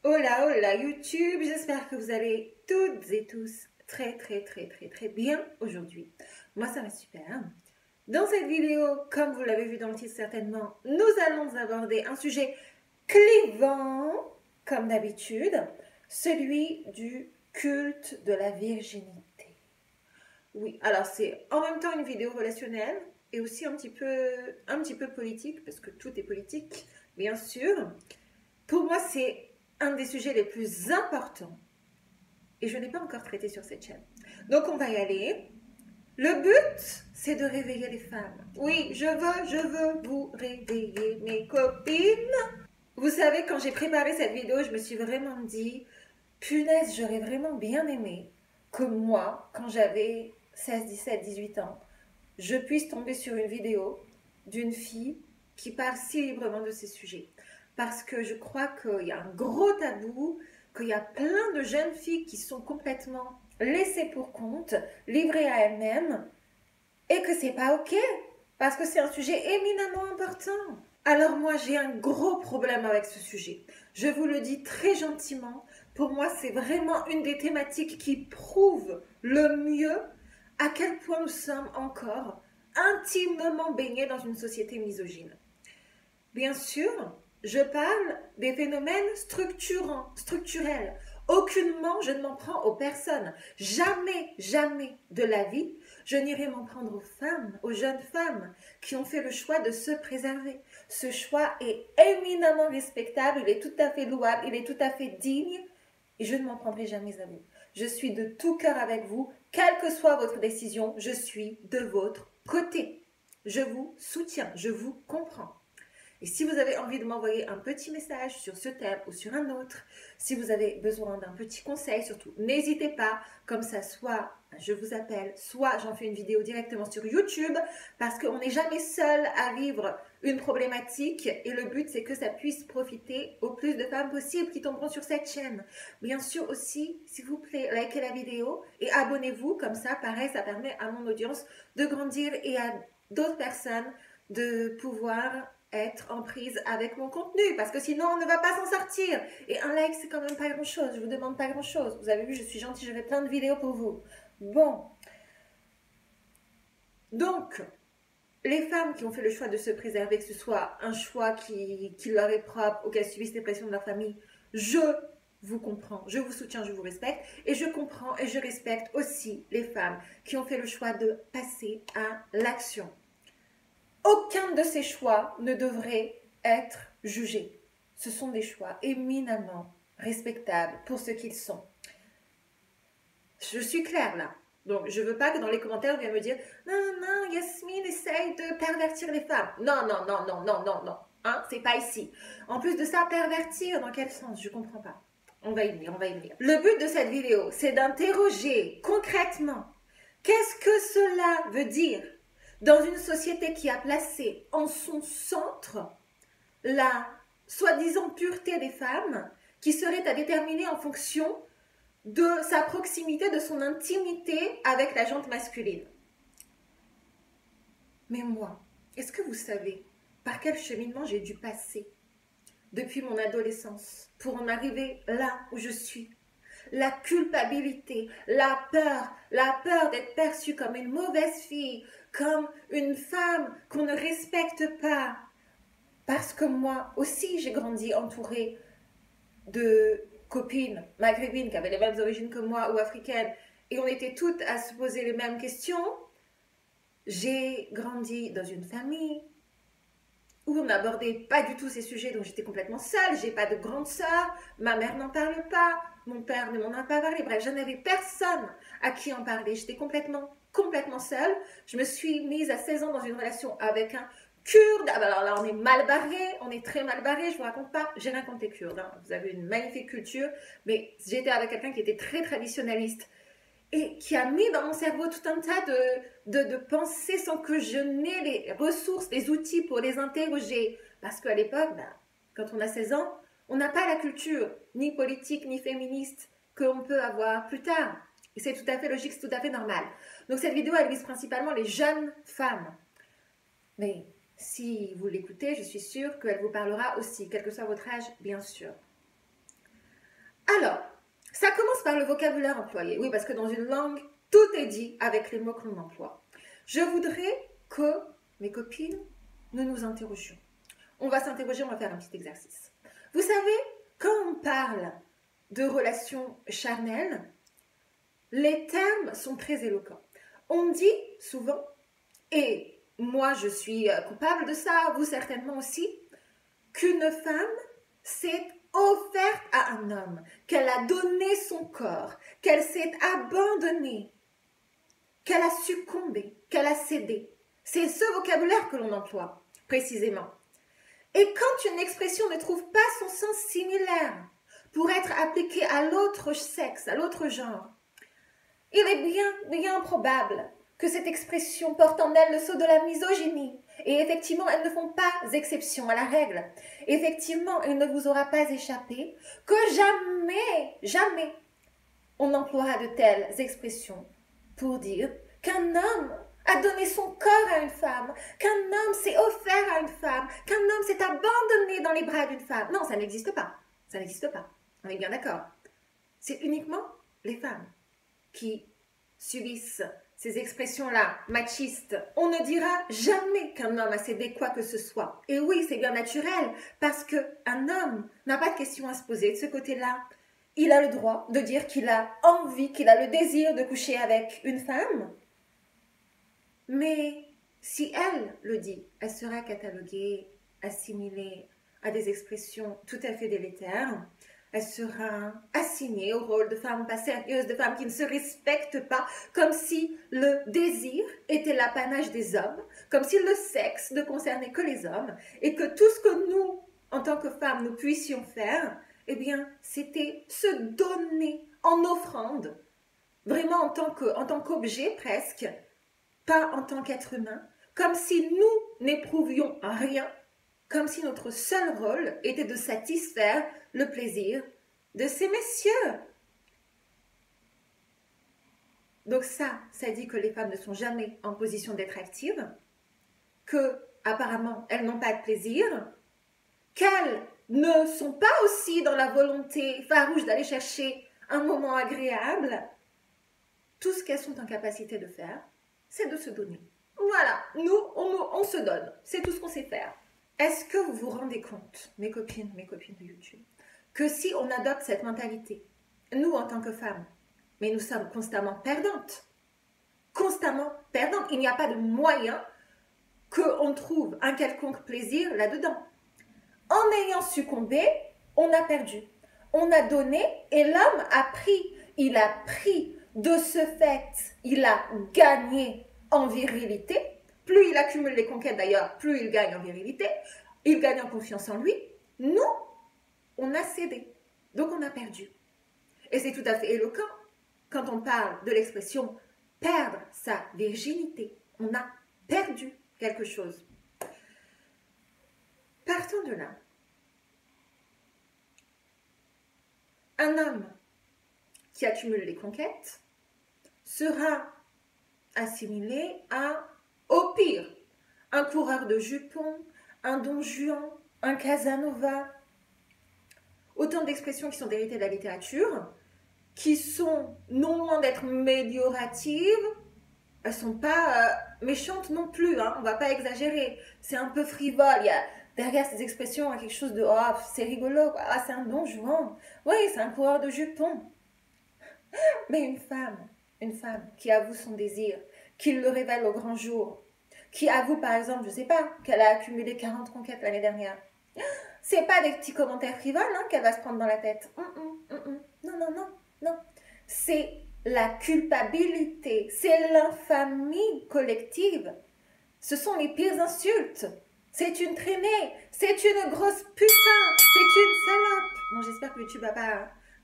Hola, hola YouTube, j'espère que vous allez toutes et tous très bien aujourd'hui. Moi ça va super. Dans cette vidéo, comme vous l'avez vu dans le titre certainement, nous allons aborder un sujet clivant, comme d'habitude, celui du culte de la virginité. Oui, alors c'est en même temps une vidéo relationnelle et aussi un petit peu politique, parce que tout est politique, bien sûr. Pour moi, c'est un des sujets les plus importants et je n'ai pas encore traité sur cette chaîne. Donc, on va y aller. Le but, c'est de réveiller les femmes. Oui, je veux vous réveiller, mes copines. Vous savez, quand j'ai préparé cette vidéo, je me suis vraiment dit, punaise, j'aurais vraiment bien aimé que moi, quand j'avais 16, 17, 18 ans, je puisse tomber sur une vidéo d'une fille qui parle si librement de ces sujets. Parce que je crois qu'il y a un gros tabou, qu'il y a plein de jeunes filles qui sont complètement laissées pour compte, livrées à elles-mêmes, et que c'est pas ok, parce que c'est un sujet éminemment important. Alors moi, j'ai un gros problème avec ce sujet. Je vous le dis très gentiment. Pour moi, c'est vraiment une des thématiques qui prouve le mieux à quel point nous sommes encore intimement baignés dans une société misogyne. Bien sûr, je parle des phénomènes structurels. Aucunement, je ne m'en prends aux personnes. Jamais de la vie, je n'irai m'en prendre aux femmes, aux jeunes femmes qui ont fait le choix de se préserver. Ce choix est éminemment respectable, il est tout à fait louable, il est tout à fait digne et je ne m'en prendrai jamais à vous. Je suis de tout cœur avec vous, quelle que soit votre décision, je suis de votre côté. Je vous soutiens, je vous comprends. Et si vous avez envie de m'envoyer un petit message sur ce thème ou sur un autre, si vous avez besoin d'un petit conseil, surtout, n'hésitez pas, comme ça, soit je vous appelle, soit j'en fais une vidéo directement sur YouTube, parce qu'on n'est jamais seul à vivre une problématique, et le but, c'est que ça puisse profiter au plus de femmes possible qui tomberont sur cette chaîne. Bien sûr aussi, s'il vous plaît, likez la vidéo et abonnez-vous, comme ça, pareil, ça permet à mon audience de grandir et à d'autres personnes de pouvoir être en prise avec mon contenu, parce que sinon on ne va pas s'en sortir. Et un like, c'est quand même pas grand chose, je vous demande pas grand chose. Vous avez vu, je suis gentille, je fais plein de vidéos pour vous. Bon, donc les femmes qui ont fait le choix de se préserver, que ce soit un choix qui leur est propre ou qu'elles subissent les pressions de leur famille, je vous comprends, je vous soutiens, je vous respecte, et je comprends et je respecte aussi les femmes qui ont fait le choix de passer à l'action. Aucun de ces choix ne devrait être jugé. Ce sont des choix éminemment respectables pour ce qu'ils sont. Je suis claire là. Donc, je ne veux pas que dans les commentaires, on vienne me dire « Non, Yasmine essaye de pervertir les femmes. » Non. Hein, c'est pas ici. En plus de ça, pervertir, dans quel sens? Je comprends pas. On va y venir. Le but de cette vidéo, c'est d'interroger concrètement qu'est-ce que cela veut dire dans une société qui a placé en son centre la soi-disant pureté des femmes, qui serait à déterminer en fonction de sa proximité, de son intimité avec la jante masculine. Mais moi, est-ce que vous savez par quel cheminement j'ai dû passer depuis mon adolescence pour en arriver là où je suis? La culpabilité, la peur d'être perçue comme une mauvaise fille, comme une femme qu'on ne respecte pas. Parce que moi aussi, j'ai grandi entourée de copines maghrébines qui avaient les mêmes origines que moi ou africaines, et on était toutes à se poser les mêmes questions. J'ai grandi dans une famille où on n'abordait pas du tout ces sujets, donc j'étais complètement seule, j'ai pas de grande sœur, ma mère n'en parle pas, mon père ne m'en a pas parlé, bref, je n'avais personne à qui en parler, j'étais complètement seule. Je me suis mise à 16 ans dans une relation avec un Kurde. Alors là, on est mal barré, on est très mal barré, je vous raconte pas, j'ai rien contre les Kurdes, hein. Vous avez une magnifique culture, mais j'étais avec quelqu'un qui était très traditionnaliste, et qui a mis dans mon cerveau tout un tas de pensées sans que je n'ai les ressources, les outils pour les interroger. Parce qu'à l'époque, quand on a 16 ans, on n'a pas la culture, ni politique, ni féministe, qu'on peut avoir plus tard. Et c'est tout à fait logique, c'est tout à fait normal. Donc cette vidéo, elle vise principalement les jeunes femmes. Mais si vous l'écoutez, je suis sûre qu'elle vous parlera aussi, quel que soit votre âge, bien sûr. Alors, ça commence par le vocabulaire employé. Oui, parce que dans une langue, tout est dit avec les mots que l'on emploie. Je voudrais que, mes copines, nous nous interrogions. On va s'interroger, on va faire un petit exercice. Vous savez, quand on parle de relations charnelles, les termes sont très éloquents. On dit souvent, et moi je suis coupable de ça, vous certainement aussi, qu'une femme s'est offerte à un homme, qu'elle a donné son corps, qu'elle s'est abandonnée, qu'elle a succombé, qu'elle a cédé. C'est ce vocabulaire que l'on emploie, précisément. Et quand une expression ne trouve pas son sens similaire pour être appliquée à l'autre sexe, à l'autre genre, il est bien probable que cette expression porte en elle le sceau de la misogynie. Et effectivement, elles ne font pas exception à la règle. Effectivement, il ne vous aura pas échappé que jamais, on emploiera de telles expressions pour dire qu'un homme a donné son corps à une femme, qu'un homme s'est offert à une femme, qu'un homme s'est abandonné dans les bras d'une femme. Non, ça n'existe pas. Ça n'existe pas. On est bien d'accord. C'est uniquement les femmes qui subissent ces expressions-là, machistes. On ne dira jamais qu'un homme a cédé quoi que ce soit. Et oui, c'est bien naturel, parce qu'un homme n'a pas de question à se poser de ce côté-là. Il a le droit de dire qu'il a envie, qu'il a le désir de coucher avec une femme. Mais si elle le dit, elle sera cataloguée, assimilée à des expressions tout à fait délétères. Elle sera assignée au rôle de femme pas sérieuse, de femme qui ne se respecte pas, comme si le désir était l'apanage des hommes, comme si le sexe ne concernait que les hommes, et que tout ce que nous, en tant que femmes, nous puissions faire, eh bien, c'était se donner en offrande, vraiment en tant qu'objet presque, pas en tant qu'être humain, comme si nous n'éprouvions rien, comme si notre seul rôle était de satisfaire le plaisir de ces messieurs. Donc ça dit que les femmes ne sont jamais en position d'être actives, que apparemment elles n'ont pas de plaisir, qu'elles ne sont pas aussi dans la volonté farouche d'aller chercher un moment agréable. Tout ce qu'elles sont en capacité de faire, c'est de se donner. Voilà, nous, on se donne, c'est tout ce qu'on sait faire. Est-ce que vous vous rendez compte, mes copines de YouTube, que si on adopte cette mentalité, nous en tant que femmes, mais nous sommes constamment perdantes, il n'y a pas de moyen qu'on trouve un quelconque plaisir là-dedans. En ayant succombé, on a perdu, on a donné et l'homme a pris, il a pris de ce fait, il a gagné en virilité. Plus il accumule les conquêtes d'ailleurs, plus il gagne en virilité, il gagne en confiance en lui. Nous, on a cédé, donc on a perdu. Et c'est tout à fait éloquent quand on parle de l'expression « perdre sa virginité ». On a perdu quelque chose. Partons de là. Un homme qui accumule les conquêtes sera assimilé à, au pire, un coureur de jupons, un Don Juan, un Casanova. Autant d'expressions qui sont héritées de la littérature, qui sont non loin d'être médioratives, elles ne sont pas méchantes non plus, hein, on ne va pas exagérer. C'est un peu frivole, il y a derrière ces expressions quelque chose de « oh, c'est rigolo, ah, c'est un Don Juan, oui, c'est un coureur de jupons ». Mais une femme qui avoue son désir, qui le révèle au grand jour, qui avoue par exemple, je ne sais pas, qu'elle a accumulé 40 conquêtes l'année dernière, c'est pas des petits commentaires frivoles qu'elle va se prendre dans la tête. Non. C'est la culpabilité, c'est l'infamie collective. Ce sont les pires insultes. C'est une traînée, c'est une grosse putain, c'est une salope. Bon, j'espère que YouTube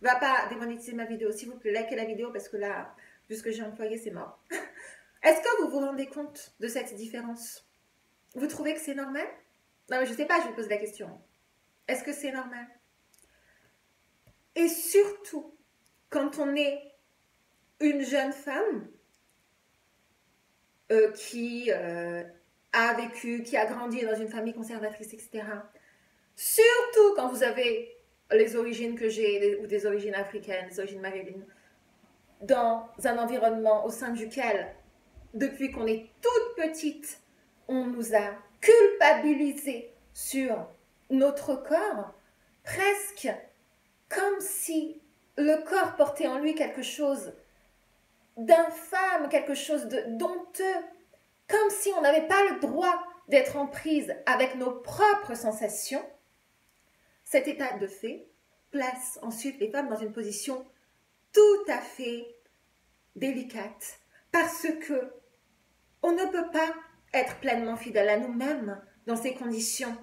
va pas démonétiser ma vidéo. S'il vous plaît, likez la vidéo parce que là, vu ce que j'ai employé, c'est mort. Est-ce que vous vous rendez compte de cette différence? Vous trouvez que c'est normal? Non, mais je sais pas, je vous pose la question. Est-ce que c'est normal? Et surtout, quand on est une jeune femme qui a vécu, qui a grandi dans une famille conservatrice, etc. Surtout quand vous avez les origines que j'ai, ou des origines africaines, des origines maghrébines, dans un environnement au sein duquel, depuis qu'on est toute petite, on nous a culpabilisés sur notre corps, presque comme si le corps portait en lui quelque chose d'infâme, quelque chose de d'honteux, comme si on n'avait pas le droit d'être en prise avec nos propres sensations. Cet état de fait place ensuite les femmes dans une position tout à fait délicate, parce que on ne peut pas être pleinement fidèle à nous-mêmes dans ces conditions.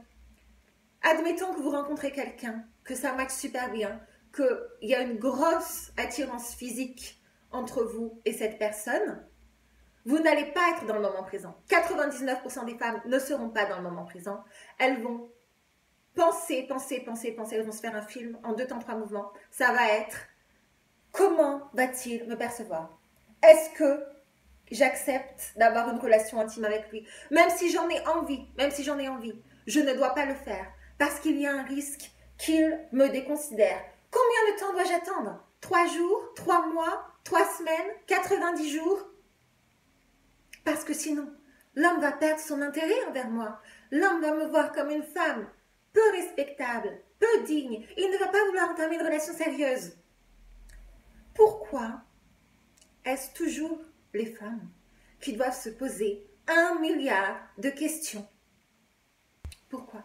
Admettons que vous rencontrez quelqu'un, que ça matche super bien, qu'il y a une grosse attirance physique entre vous et cette personne, vous n'allez pas être dans le moment présent. 99% des femmes ne seront pas dans le moment présent. Elles vont penser, elles vont se faire un film en 2 temps 3 mouvements. Ça va être, comment va-t-il me percevoir? Est-ce que j'accepte d'avoir une relation intime avec lui? Même si j'en ai envie, je ne dois pas le faire parce qu'il y a un risque qu'il me déconsidère. Combien de temps dois-je attendre? 3 jours, 3 mois, 3 semaines, 90 jours? Parce que sinon, l'homme va perdre son intérêt envers moi. L'homme va me voir comme une femme peu respectable, peu digne. Il ne va pas vouloir entamer une relation sérieuse. Pourquoi est-ce toujours les femmes qui doivent se poser 1 milliard de questions? Pourquoi?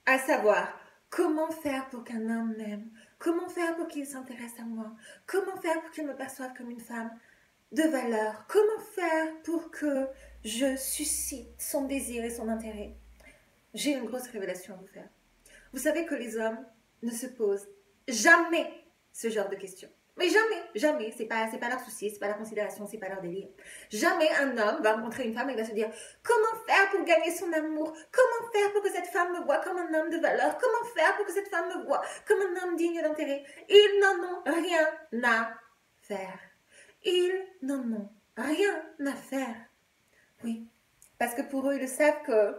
À savoir, comment faire pour qu'un homme m'aime? Comment faire pour qu'il s'intéresse à moi? Comment faire pour qu'il me perçoive comme une femme de valeur? Comment faire pour que je suscite son désir et son intérêt? J'ai une grosse révélation à vous faire. Vous savez que les hommes ne se posent jamais ce genre de questions. Mais jamais, c'est pas leur souci, c'est pas leur considération, c'est pas leur délire. Jamais un homme va rencontrer une femme et va se dire comment faire pour gagner son amour, comment faire pour que cette femme me voie comme un homme de valeur, comment faire pour que cette femme me voie comme un homme digne d'intérêt. Ils n'en ont rien à faire. Ils n'en ont rien à faire. Oui, parce que pour eux, ils savent que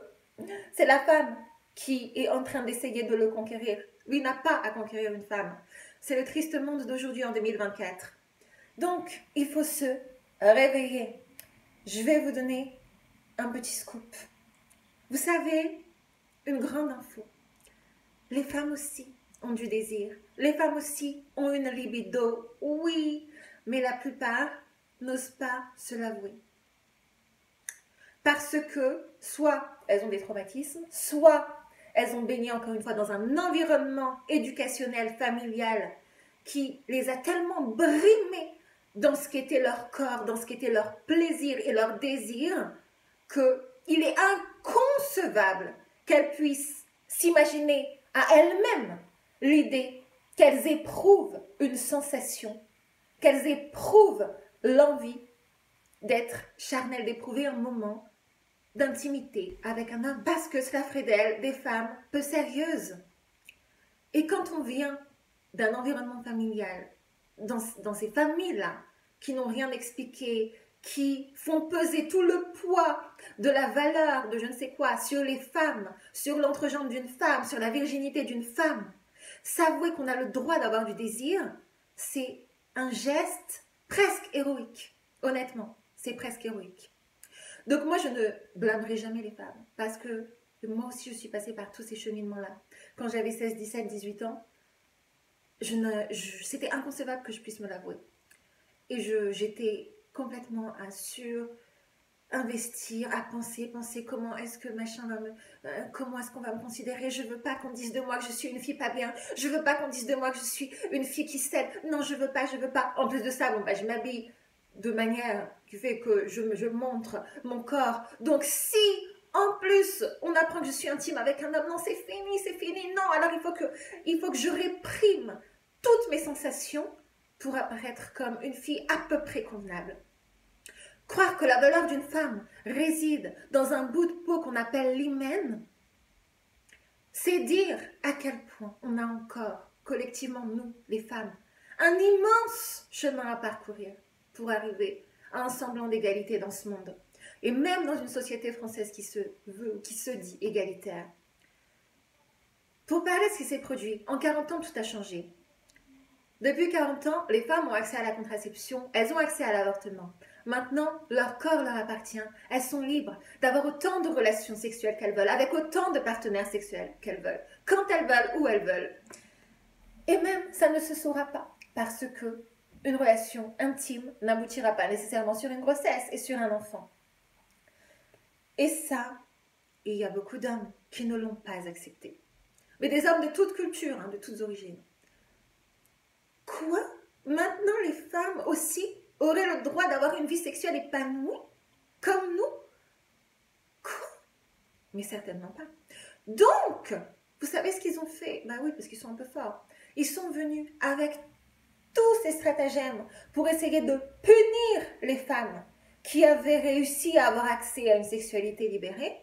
c'est la femme qui est en train d'essayer de le conquérir. Lui n'a pas à conquérir une femme. C'est le triste monde d'aujourd'hui en 2024. Donc, il faut se réveiller. Je vais vous donner un petit scoop. Vous savez, une grande info. Les femmes aussi ont du désir. Les femmes aussi ont une libido. Oui, mais la plupart n'osent pas se l'avouer. Parce que, soit elles ont des traumatismes, soit elles ont baigné encore une fois dans un environnement éducationnel, familial, qui les a tellement brimées dans ce qu'était leur corps, dans ce qu'était leur plaisir et leur désir, qu'il est inconcevable qu'elles puissent s'imaginer à elles-mêmes l'idée qu'elles éprouvent une sensation, qu'elles éprouvent l'envie d'être charnelles, d'éprouver un moment d'intimité avec un homme, parce que cela ferait d'elles des femmes peu sérieuses. Et quand on vient d'un environnement familial, dans ces familles-là, qui n'ont rien expliqué, qui font peser tout le poids de la valeur de je ne sais quoi sur les femmes, sur l'entrejambe d'une femme, sur la virginité d'une femme, s'avouer qu'on a le droit d'avoir du désir, c'est un geste presque héroïque. Honnêtement, c'est presque héroïque. Donc moi, je ne blâmerai jamais les femmes, parce que moi aussi, je suis passée par tous ces cheminements-là. Quand j'avais 16, 17, 18 ans, c'était inconcevable que je puisse me l'avouer. Et j'étais complètement à investir, à penser comment est-ce que machin va comment est-ce qu'on va me considérer. Je veux pas qu'on dise de moi que je suis une fille pas bien. Je veux pas qu'on dise de moi que je suis une fille qui cède. Non, je veux pas. En plus de ça, bon, je m'habille de manière qui fait que je montre mon corps. Donc si en plus on apprend que je suis intime avec un homme, non, c'est fini. Non, alors il faut que je réprime toutes mes sensations pour apparaître comme une fille à peu près convenable. Croire que la valeur d'une femme réside dans un bout de peau qu'on appelle l'hymen, c'est dire à quel point on a encore, collectivement nous, les femmes, un immense chemin à parcourir pour arriver à un semblant d'égalité dans ce monde. Et même dans une société française qui se veut, qui se dit égalitaire. Pour parler de ce qui s'est produit, en 40 ans, tout a changé. Depuis 40 ans, les femmes ont accès à la contraception, elles ont accès à l'avortement. Maintenant, leur corps leur appartient. Elles sont libres d'avoir autant de relations sexuelles qu'elles veulent, avec autant de partenaires sexuels qu'elles veulent, quand elles veulent, où elles veulent. Et même, ça ne se saura pas, parce que une relation intime n'aboutira pas nécessairement sur une grossesse et sur un enfant. Et ça, il y a beaucoup d'hommes qui ne l'ont pas accepté. Mais des hommes de toute culture, de toutes origines. Quoi? Maintenant, les femmes aussi auraient le droit d'avoir une vie sexuelle épanouie? Comme nous? Quoi? Mais certainement pas. Donc, vous savez ce qu'ils ont fait? Ben oui, parce qu'ils sont un peu forts. Ils sont venus avec tous ces stratagèmes pour essayer de punir les femmes qui avaient réussi à avoir accès à une sexualité libérée,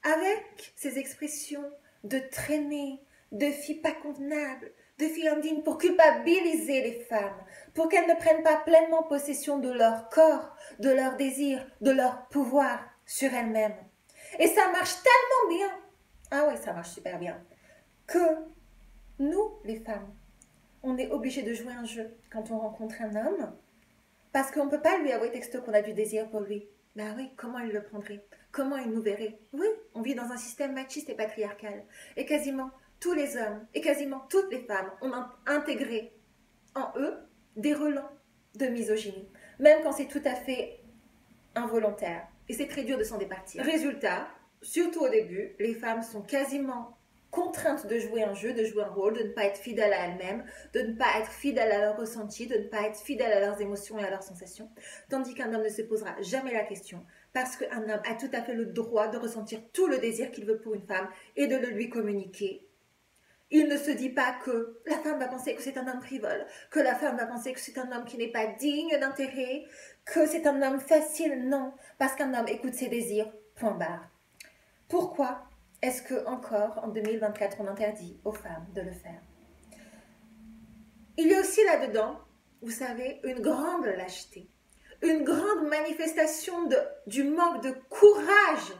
avec ces expressions de traîner, de filles pas convenables, de filles indignes, pour culpabiliser les femmes, pour qu'elles ne prennent pas pleinement possession de leur corps, de leurs désirs, de leur pouvoir sur elles-mêmes. Et ça marche tellement bien, ah ouais, ça marche super bien, que nous, les femmes, on est obligé de jouer un jeu quand on rencontre un homme, parce qu'on ne peut pas lui avouer texto qu'on a du désir pour lui. Ben oui, comment il le prendrait? Comment il nous verrait? Oui, on vit dans un système machiste et patriarcal. Et quasiment tous les hommes et quasiment toutes les femmes ont intégré en eux des relents de misogynie, même quand c'est tout à fait involontaire. Et c'est très dur de s'en départir. Résultat, surtout au début, les femmes sont quasiment contraintes de jouer un jeu, de jouer un rôle, de ne pas être fidèles à elles-mêmes, de ne pas être fidèles à leurs ressentis, de ne pas être fidèles à leurs émotions et à leurs sensations, tandis qu'un homme ne se posera jamais la question, parce qu'un homme a tout à fait le droit de ressentir tout le désir qu'il veut pour une femme et de le lui communiquer. Il ne se dit pas que la femme va penser que c'est un homme frivole, que la femme va penser que c'est un homme qui n'est pas digne d'intérêt, que c'est un homme facile. Non, parce qu'un homme écoute ses désirs, point barre. Pourquoi est-ce que encore en 2024 on interdit aux femmes de le faire? Il y a aussi là-dedans, vous savez, une grande lâcheté, une grande manifestation du manque de courage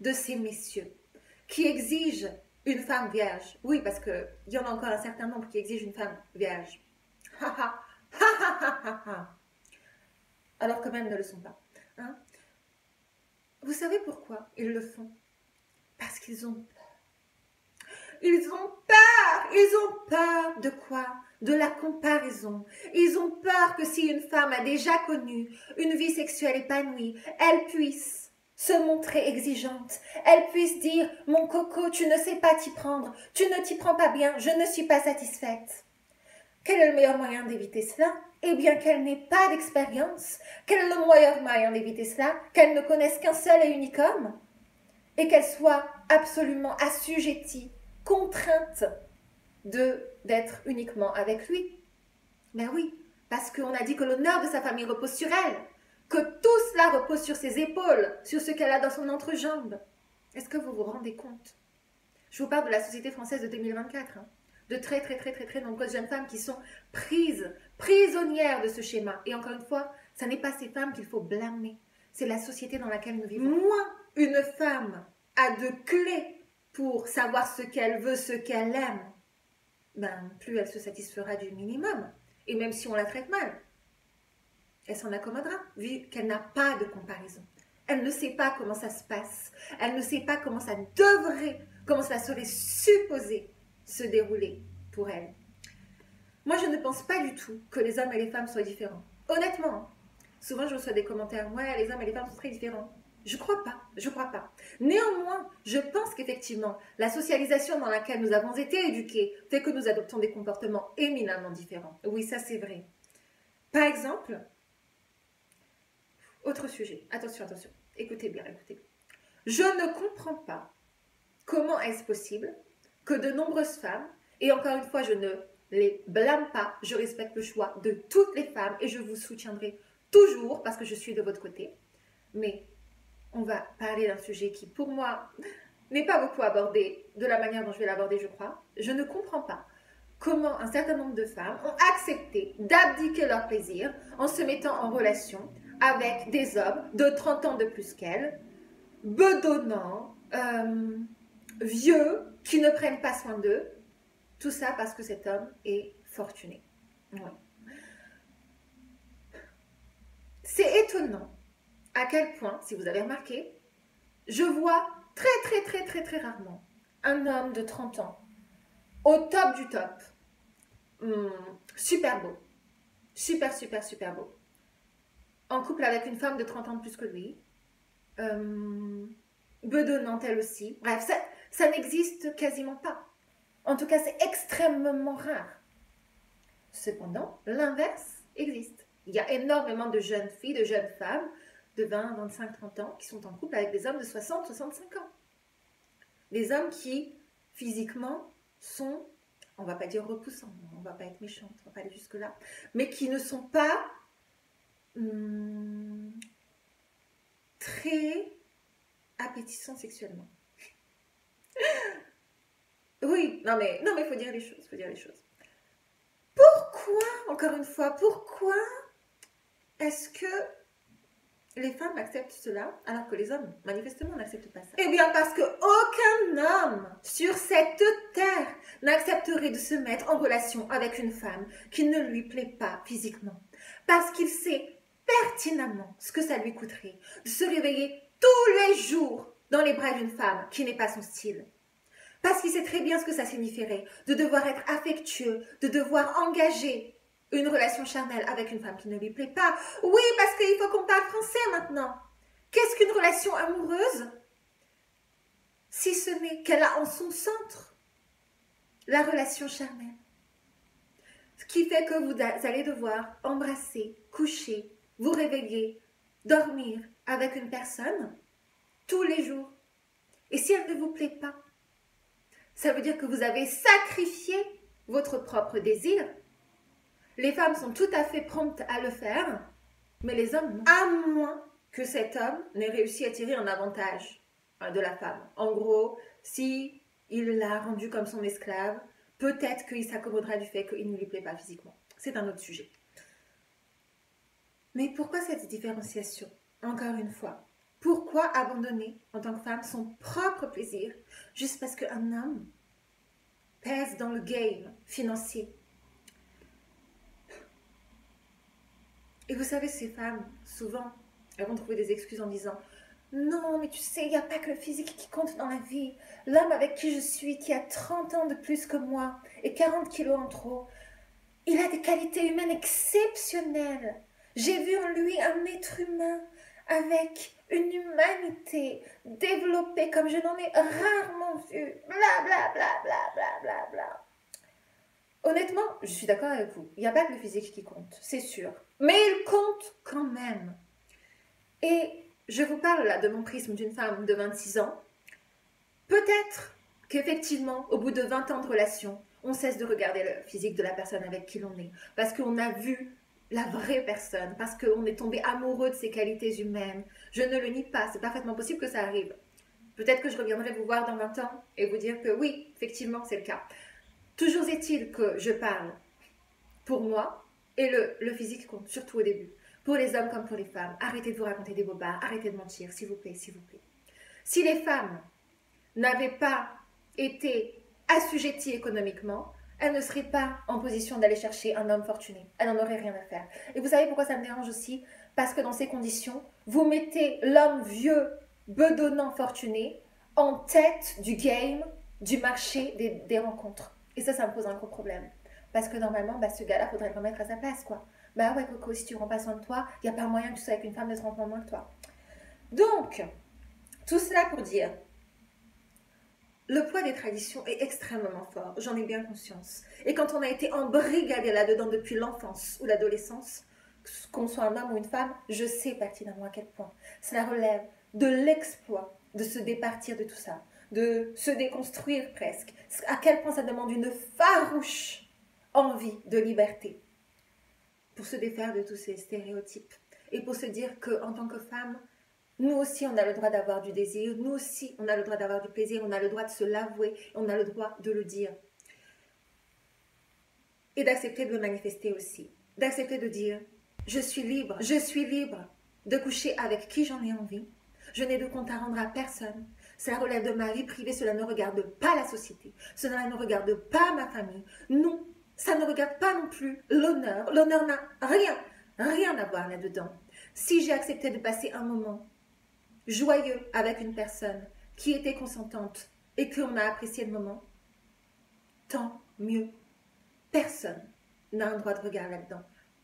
de ces messieurs qui exigent une femme vierge. Oui, parce qu'il y en a encore un certain nombre qui exigent une femme vierge. Alors que même ne le sont pas. Hein? Vous savez pourquoi ils le font? Parce qu'ils ont peur. Ils ont peur. Ils ont peur de quoi? De la comparaison. Ils ont peur que si une femme a déjà connu une vie sexuelle épanouie, elle puisse se montrer exigeante. Elle puisse dire « Mon coco, tu ne sais pas t'y prendre. Tu ne t'y prends pas bien. Je ne suis pas satisfaite. » Quel est le meilleur moyen d'éviter cela? Eh bien, qu'elle n'ait pas d'expérience. Quel est le meilleur moyen d'éviter cela? Qu'elle ne connaisse qu'un seul et unique homme et qu'elle soit absolument assujettie, contrainte d'être uniquement avec lui. Ben oui, parce qu'on a dit que l'honneur de sa famille repose sur elle, que tout cela repose sur ses épaules, sur ce qu'elle a dans son entrejambe. Est-ce que vous vous rendez compte? Je vous parle de la société française de 2024, de très nombreuses jeunes femmes qui sont prisonnières de ce schéma. Et encore une fois, ce n'est pas ces femmes qu'il faut blâmer, c'est la société dans laquelle nous vivons. Moins une femme a de clés pour savoir ce qu'elle veut, ce qu'elle aime, ben, plus elle se satisfera du minimum. Et même si on la traite mal, elle s'en accommodera, vu qu'elle n'a pas de comparaison. Elle ne sait pas comment ça se passe. Elle ne sait pas comment ça serait supposé se dérouler pour elle. Moi, je ne pense pas du tout que les hommes et les femmes soient différents. Honnêtement, souvent je reçois des commentaires, ouais, les hommes et les femmes sont très différents. Je crois pas. Néanmoins, je pense qu'effectivement, la socialisation dans laquelle nous avons été éduqués fait que nous adoptons des comportements éminemment différents. Oui, ça c'est vrai. Par exemple, autre sujet. Attention. Écoutez bien. Je ne comprends pas comment est-ce possible que de nombreuses femmes, et encore une fois, je ne les blâme pas, je respecte le choix de toutes les femmes et je vous soutiendrai toujours parce que je suis de votre côté. Mais on va parler d'un sujet qui, pour moi, n'est pas beaucoup abordé de la manière dont je vais l'aborder, je crois. Je ne comprends pas comment un certain nombre de femmes ont accepté d'abdiquer leur plaisir en se mettant en relation avec des hommes de 30 ans de plus qu'elles, bedonnants, vieux, qui ne prennent pas soin d'eux. Tout ça parce que cet homme est fortuné. Ouais. C'est étonnant à quel point, si vous avez remarqué, je vois très rarement un homme de 30 ans au top du top. Super beau. Super beau. En couple avec une femme de 30 ans de plus que lui. Bedonnante elle aussi. Bref, ça n'existe quasiment pas. En tout cas, c'est extrêmement rare. Cependant, l'inverse existe. Il y a énormément de jeunes filles, de jeunes femmes de 20, 25, 30 ans qui sont en couple avec des hommes de 60, 65 ans. Des hommes qui, physiquement, sont, on va pas dire repoussants, on va pas être méchants, on va pas aller jusque-là, mais qui ne sont pas très appétissants sexuellement. Oui, non mais faut dire les choses, Pourquoi, encore une fois, pourquoi est-ce que les femmes acceptent cela alors que les hommes, manifestement, n'acceptent pas ça? Eh bien, parce qu'aucun homme sur cette terre n'accepterait de se mettre en relation avec une femme qui ne lui plaît pas physiquement. Parce qu'il sait pertinemment ce que ça lui coûterait de se réveiller tous les jours dans les bras d'une femme qui n'est pas son style. Parce qu'il sait très bien ce que ça signifierait de devoir être affectueux, de devoir engager une relation charnelle avec une femme qui ne lui plaît pas. Oui, parce qu'il faut qu'on parle français maintenant. Qu'est-ce qu'une relation amoureuse? Si ce n'est qu'elle a en son centre la relation charnelle. Ce qui fait que vous allez devoir embrasser, coucher, vous réveiller, dormir avec une personne tous les jours. Et si elle ne vous plaît pas, ça veut dire que vous avez sacrifié votre propre désir. Les femmes sont tout à fait promptes à le faire, mais les hommes non. À moins que cet homme n'ait réussi à tirer un avantage de la femme. En gros, si il l'a rendue comme son esclave, peut-être qu'il s'accommodera du fait qu'il ne lui plaît pas physiquement. C'est un autre sujet. Mais pourquoi cette différenciation? Encore une fois, pourquoi abandonner en tant que femme son propre plaisir juste parce qu'un homme pèse dans le game financier? Et vous savez, ces femmes, souvent, elles vont trouver des excuses en disant « Non, mais tu sais, il n'y a pas que le physique qui compte dans la vie. L'homme avec qui je suis, qui a 30 ans de plus que moi et 40 kilos en trop, il a des qualités humaines exceptionnelles. J'ai vu en lui un être humain avec une humanité développée comme je n'en ai rarement vu. Bla bla bla bla bla bla bla. » Honnêtement, je suis d'accord avec vous. Il n'y a pas que le physique qui compte, c'est sûr. Mais il compte quand même. Et je vous parle là de mon prisme d'une femme de 26 ans. Peut-être qu'effectivement, au bout de 20 ans de relation, on cesse de regarder le physique de la personne avec qui l'on est. Parce qu'on a vu la vraie personne. Parce qu'on est tombé amoureux de ses qualités humaines. Je ne le nie pas, c'est parfaitement possible que ça arrive. Peut-être que je reviendrai vous voir dans 20 ans et vous dire que oui, effectivement, c'est le cas. Toujours est-il que je parle pour moi et le physique compte, surtout au début. Pour les hommes comme pour les femmes, arrêtez de vous raconter des bobards, arrêtez de mentir, s'il vous plaît, s'il vous plaît. Si les femmes n'avaient pas été assujetties économiquement, elles ne seraient pas en position d'aller chercher un homme fortuné. Elles n'en auraient rien à faire. Et vous savez pourquoi ça me dérange aussi? Parce que dans ces conditions, vous mettez l'homme vieux, bedonnant, fortuné en tête du game, du marché des rencontres. Et ça me pose un gros problème. Parce que normalement, ce gars-là, il faudrait le remettre à sa place, quoi. Bah ouais, Coco, si tu ne rends pas soin de toi, il n'y a pas moyen que tu sois avec une femme de 30 ans moins que toi. Donc, tout cela pour dire, le poids des traditions est extrêmement fort, j'en ai bien conscience. Et quand on a été embrigadé là-dedans depuis l'enfance ou l'adolescence, qu'on soit un homme ou une femme, je sais pertinemment à quel point cela relève de l'exploit de se départir de tout ça, de se déconstruire presque, à quel point ça demande une farouche envie de liberté pour se défaire de tous ces stéréotypes et pour se dire qu'en tant que femme, nous aussi on a le droit d'avoir du désir, nous aussi on a le droit d'avoir du plaisir, on a le droit de se l'avouer, on a le droit de le dire et d'accepter de le manifester aussi, d'accepter de dire je suis libre de coucher avec qui j'en ai envie, je n'ai de compte à rendre à personne. cela relève de ma vie privée, cela ne regarde pas la société, cela ne regarde pas ma famille. Non, ça ne regarde pas non plus l'honneur. L'honneur n'a rien à voir là-dedans. Si j'ai accepté de passer un moment joyeux avec une personne qui était consentante et qu'on a apprécié le moment, tant mieux. Personne n'a un droit de regard là-dedans.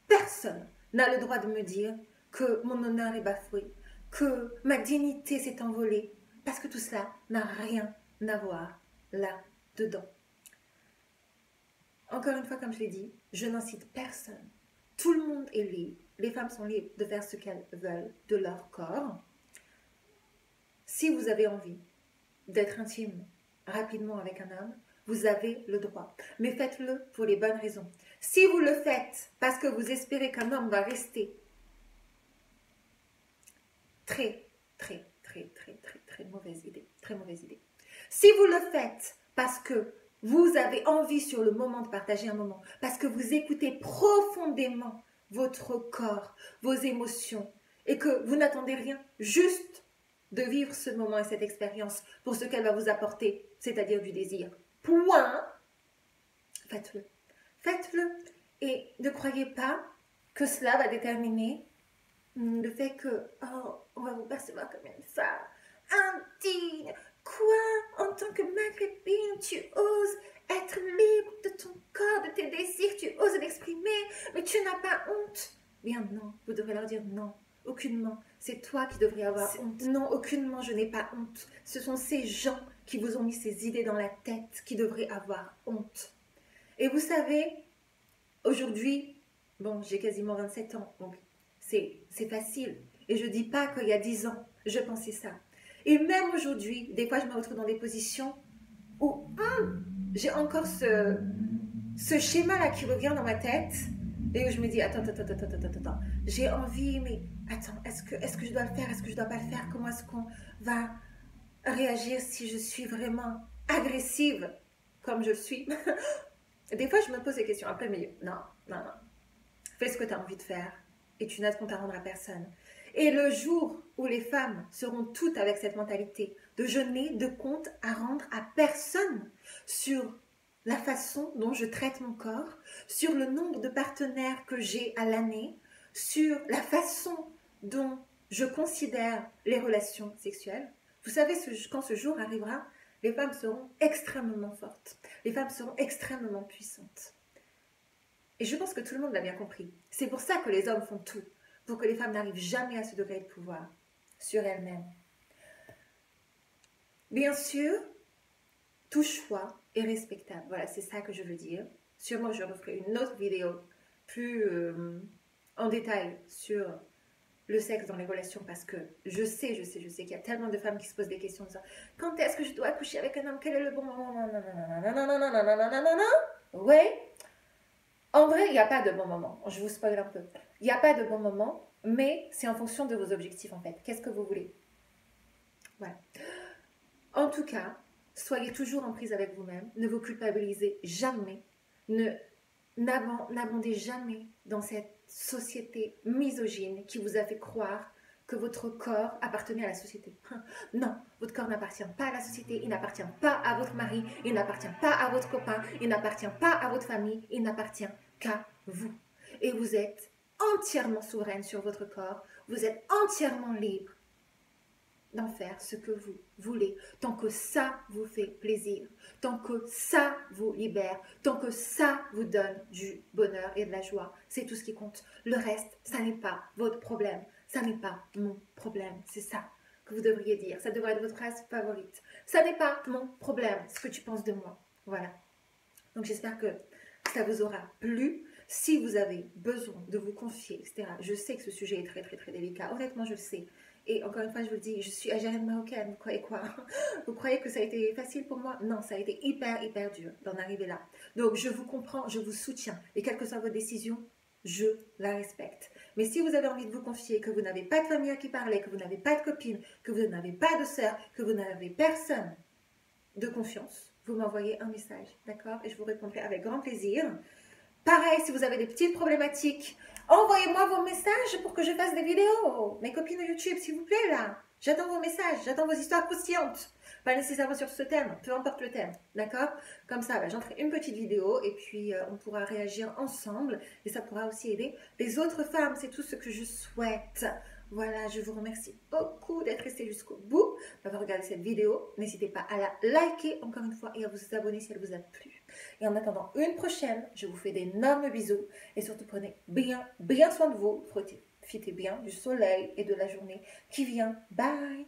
Personne n'a le droit de me dire que mon honneur est bafoué, que ma dignité s'est envolée, parce que tout cela n'a rien à voir là-dedans. Encore une fois, comme je l'ai dit, je n'incite personne. Tout le monde est libre. Les femmes sont libres de faire ce qu'elles veulent de leur corps. Si vous avez envie d'être intime rapidement avec un homme, vous avez le droit. Mais faites-le pour les bonnes raisons. Si vous le faites parce que vous espérez qu'un homme va rester très mauvaise idée. Très mauvaise idée. Si vous le faites parce que vous avez envie sur le moment de partager un moment, parce que vous écoutez profondément votre corps, vos émotions, et que vous n'attendez rien, juste de vivre ce moment et cette expérience pour ce qu'elle va vous apporter, c'est-à-dire du désir. Point. Faites-le. Faites-le. Et ne croyez pas que cela va déterminer le fait que, oh, on va vous percevoir comme une femme indigne. Quoi? En tant que maghrébine, tu oses être libre de ton corps, de tes désirs, tu oses l'exprimer, mais tu n'as pas honte. Bien non, vous devrez leur dire non, aucunement. C'est toi qui devrais avoir honte. Non, aucunement, je n'ai pas honte. Ce sont ces gens qui vous ont mis ces idées dans la tête qui devraient avoir honte. Et vous savez, aujourd'hui, bon, j'ai quasiment 27 ans, donc c'est facile. Et je ne dis pas qu'il y a 10 ans, je pensais ça. Et même aujourd'hui, des fois, je me retrouve dans des positions où j'ai encore ce schéma-là qui revient dans ma tête et où je me dis, attends, j'ai envie, mais attends, est-ce que je dois le faire? Est-ce que je ne dois pas le faire? Comment est-ce qu'on va réagir si je suis vraiment agressive comme je le suis? Des fois, je me pose des questions. Après, mais non. Fais ce que tu as envie de faire et tu n'as de compte à rendre à personne. Et le jour où les femmes seront toutes avec cette mentalité de je n'ai de compte à rendre à personne sur la façon dont je traite mon corps, sur le nombre de partenaires que j'ai à l'année, sur la façon dont je considère les relations sexuelles, vous savez, quand ce jour arrivera, les femmes seront extrêmement fortes, les femmes seront extrêmement puissantes. Et je pense que tout le monde l'a bien compris. C'est pour ça que les hommes font tout, pour que les femmes n'arrivent jamais à ce degré de pouvoir sur elles-mêmes. Bien sûr, tout choix est respectable. Voilà, c'est ça que je veux dire. Sûrement, je referai une autre vidéo plus en détail sur le sexe dans les relations parce que je sais qu'il y a tellement de femmes qui se posent des questions de ça. Quand est-ce que je dois coucher avec un homme? Quel est le bon moment? Non. Ouais. En vrai, il n'y a pas de bon moment. Je vous spoil un peu. Il n'y a pas de bon moment, mais c'est en fonction de vos objectifs en fait. Qu'est-ce que vous voulez? Voilà. En tout cas, soyez toujours en prise avec vous-même. Ne vous culpabilisez jamais. N'abondez jamais dans cette société misogyne qui vous a fait croire que votre corps appartenait à la société. Non, votre corps n'appartient pas à la société, il n'appartient pas à votre mari, il n'appartient pas à votre copain, il n'appartient pas à votre famille, il n'appartient qu'à vous. Et vous êtes entièrement souveraine sur votre corps, vous êtes entièrement libre d'en faire ce que vous voulez, tant que ça vous fait plaisir, tant que ça vous libère, tant que ça vous donne du bonheur et de la joie. C'est tout ce qui compte. Le reste, ça n'est pas votre problème. Ça n'est pas mon problème. C'est ça que vous devriez dire. Ça devrait être votre phrase favorite. Ça n'est pas mon problème, ce que tu penses de moi. Voilà. Donc j'espère que ça vous aura plu. Si vous avez besoin de vous confier, etc. Je sais que ce sujet est très délicat. Honnêtement, je le sais. Et encore une fois, je vous le dis, je suis algérienne marocaine. Vous croyez quoi? Vous croyez que ça a été facile pour moi? Non, ça a été hyper dur d'en arriver là. Donc je vous comprends, je vous soutiens. Et quelle que soit votre décision, je la respecte. Mais si vous avez envie de vous confier, que vous n'avez pas de famille à qui parler, que vous n'avez pas de copine, que vous n'avez pas de sœur, que vous n'avez personne de confiance, vous m'envoyez un message, d'accord? Et je vous répondrai avec grand plaisir. Pareil, si vous avez des petites problématiques, envoyez-moi vos messages pour que je fasse des vidéos. Mes copines de YouTube, s'il vous plaît, là. J'attends vos messages, j'attends vos histoires croustillantes. Pas nécessairement sur ce thème, peu importe le thème, d'accord? Comme ça, j'en ferai une petite vidéo et puis on pourra réagir ensemble et ça pourra aussi aider les autres femmes. C'est tout ce que je souhaite. Voilà, je vous remercie beaucoup d'être resté jusqu'au bout, d'avoir regardé cette vidéo. N'hésitez pas à la liker encore une fois et à vous abonner si elle vous a plu. Et en attendant une prochaine, je vous fais d'énormes bisous et surtout prenez bien soin de vous. Profitez bien du soleil et de la journée qui vient. Bye!